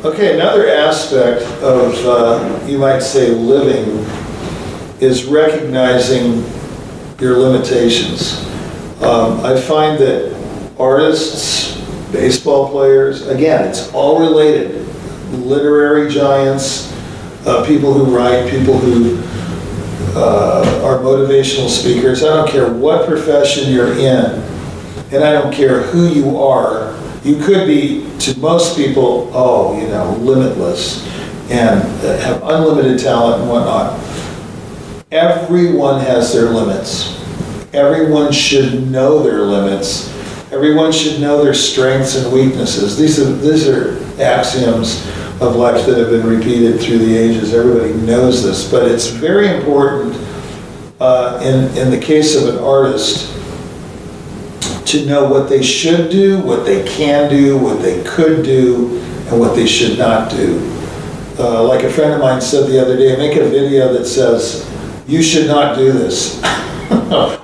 Okay, another aspect of, you might say, living is recognizing your limitations. I find that artists, baseball players, again, it's all related. Literary giants, people who write, people who are motivational speakers. I don't care what profession you're in, and I don't care who you are. You could be, to most people, limitless and have unlimited talent and whatnot. Everyone has their limits. Everyone should know their limits. Everyone should know their strengths and weaknesses. These are axioms of life that have been repeated through the ages. Everybody knows this, but it's very important in the case of an artist to know what they should do, what they can do, what they could do, and what they should not do. Like a friend of mine said the other day, make a video that says, you should not do this.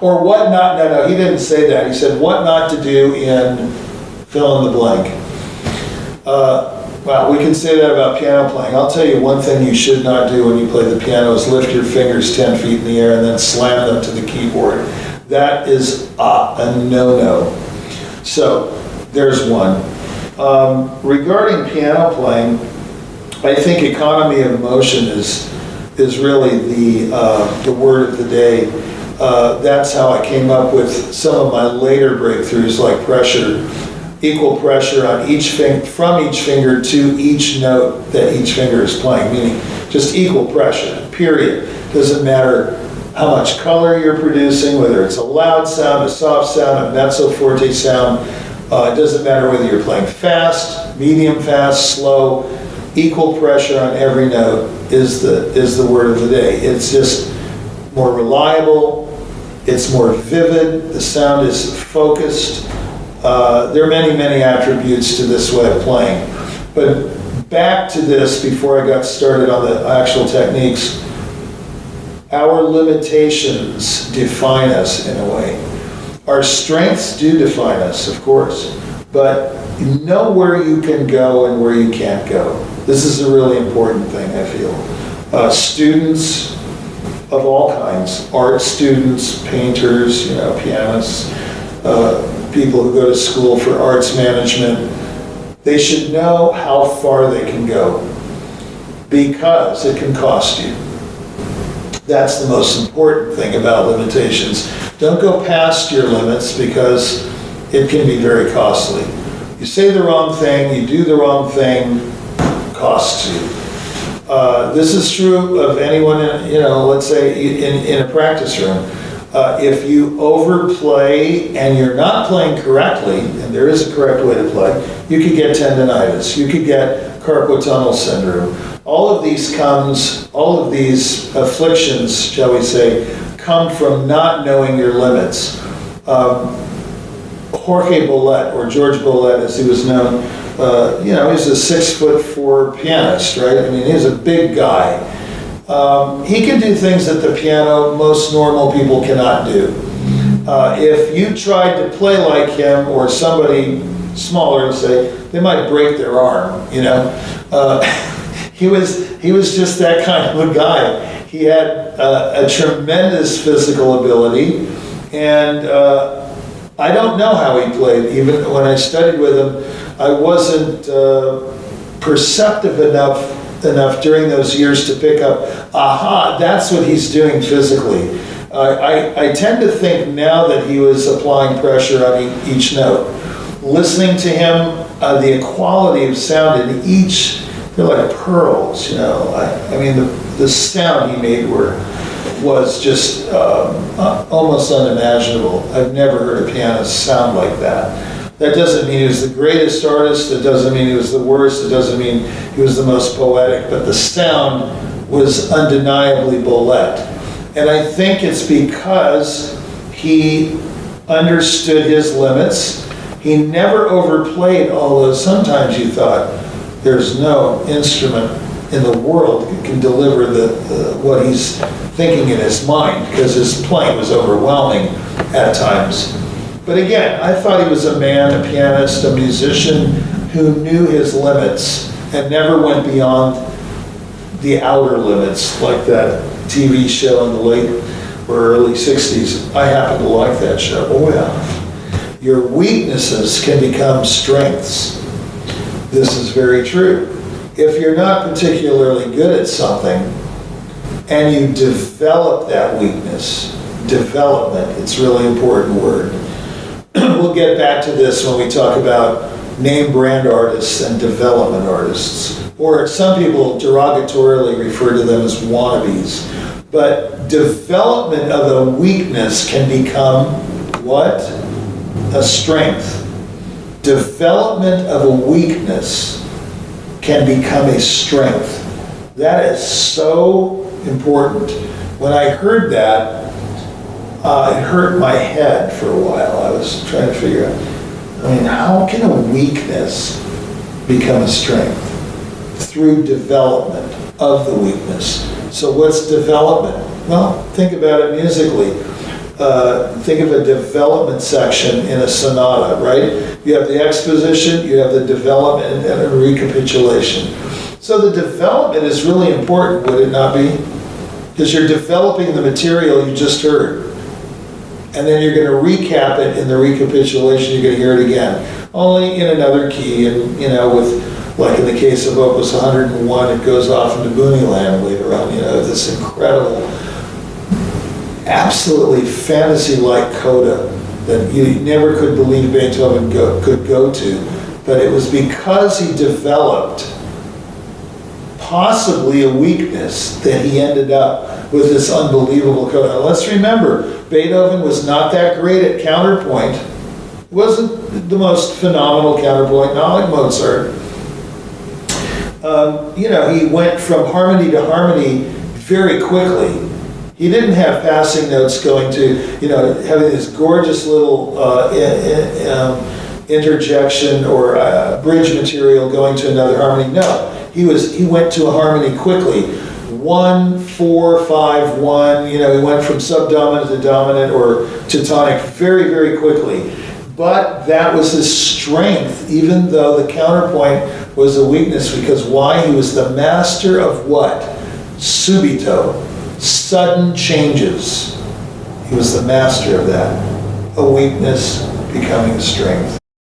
Or what not, no, he didn't say that. He said, what not to do in fill in the blank. Well, we can say that about piano playing. I'll tell you one thing you should not do when you play the piano is lift your fingers 10 feet in the air and then slam them to the keyboard. That is a no-no. So, there's one. Regarding piano playing, I think economy of motion is really the word of the day. That's how I came up with some of my later breakthroughs, like pressure, equal pressure on each from each finger to each note that each finger is playing, meaning just equal pressure, period. Doesn't matter how much color you're producing, whether it's a loud sound, a soft sound, a mezzo forte sound. It doesn't matter whether you're playing fast, medium fast, slow. Equal pressure on every note is the word of the day. It's just more reliable. It's more vivid. The sound is focused. There are many, many attributes to this way of playing. But back to this before I got started on the actual techniques. Our limitations define us in a way. Our strengths do define us, of course, but know where you can go and where you can't go. This is a really important thing, I feel. Students of all kinds, art students, painters, pianists, people who go to school for arts management, they should know how far they can go because it can cost you. That's the most important thing about limitations. Don't go past your limits because it can be very costly. You say the wrong thing, you do the wrong thing, costs you. This is true of anyone, let's say in a practice room. If you overplay and you're not playing correctly, and there is a correct way to play, you could get tendonitis, you could get carpal tunnel syndrome. All of these afflictions, shall we say, come from not knowing your limits. Jorge Bolet, or George Bolet as he was known, he's a 6'4" pianist, right? I mean, he's a big guy. He can do things at the piano most normal people cannot do. If you tried to play like him or somebody smaller, say, they might break their arm, He was just that kind of a guy. He had a tremendous physical ability, and I don't know how he played. Even when I studied with him, I wasn't perceptive enough during those years to pick up, that's what he's doing physically. I tend to think now that he was applying pressure on each note. Listening to him, the equality of sound in each, they're like pearls, I mean, the sound he made was just almost unimaginable. I've never heard a pianist sound like that. That doesn't mean he was the greatest artist, it doesn't mean he was the worst, it doesn't mean he was the most poetic, but the sound was undeniably Bolet. And I think it's because he understood his limits. He never overplayed, although sometimes you thought, there's no instrument in the world that can deliver what he's thinking in his mind, because his playing was overwhelming at times. But again, I thought he was a man, a pianist, a musician who knew his limits and never went beyond the outer limits, like that TV show in the late or early 60s. I happen to like that show. Oh yeah. Your weaknesses can become strengths. This is very true. If you're not particularly good at something and you develop that weakness, development, it's a really important word. We'll get back to this when we talk about name brand artists and development artists. Or some people derogatorily refer to them as wannabes. But development of a weakness can become what? A strength. Development of a weakness can become a strength. That is so important. When I heard that, it hurt my head for a while. I was trying to figure out, how can a weakness become a strength? Through development of the weakness. So what's development? Well, think about it musically. Think of a development section in a sonata, right? You have the exposition, you have the development, and a recapitulation. So the development is really important, would it not be? Because you're developing the material you just heard. And then you're going to recap it in the recapitulation, you're going to hear it again. Only in another key, and with, like in the case of Opus 101, it goes off into Booneyland later on, this incredible, absolutely fantasy-like coda that you never could believe Beethoven could go to. But it was because he developed possibly a weakness that he ended up with this unbelievable coda. Now, let's remember, Beethoven was not that great at counterpoint. He wasn't the most phenomenal counterpoint, not like Mozart. He went from harmony to harmony very quickly. He didn't have passing notes going to, having this gorgeous little interjection or bridge material going to another harmony. No, he went to a harmony quickly. 1, 4, 5, 1, he went from subdominant to dominant or to tonic very, very quickly. But that was his strength, even though the counterpoint was a weakness, because why? He was the master of what? Subito, sudden changes. He was the master of that. A weakness becoming a strength.